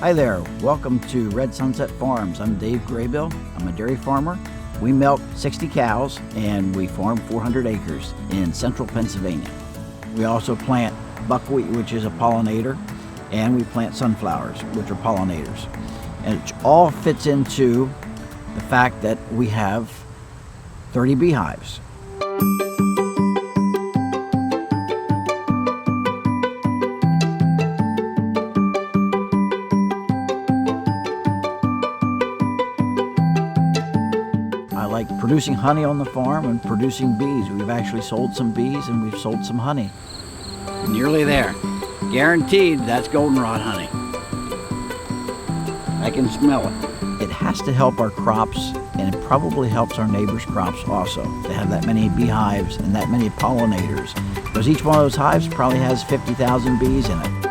Hi there, welcome to Red Sunset Farms. I'm Dave Graybill. I'm a dairy farmer. We milk 60 cows and we farm 400 acres in central Pennsylvania. We also plant buckwheat, which is a pollinator, and we plant sunflowers, which are pollinators. And it all fits into the fact that we have 30 beehives. I like producing honey on the farm and producing bees. We've actually sold some bees and we've sold some honey. Nearly there. Guaranteed that's goldenrod honey. I can smell it. It has to help our crops, and it probably helps our neighbors' crops also to have that many beehives and that many pollinators, because each one of those hives probably has 50,000 bees in it.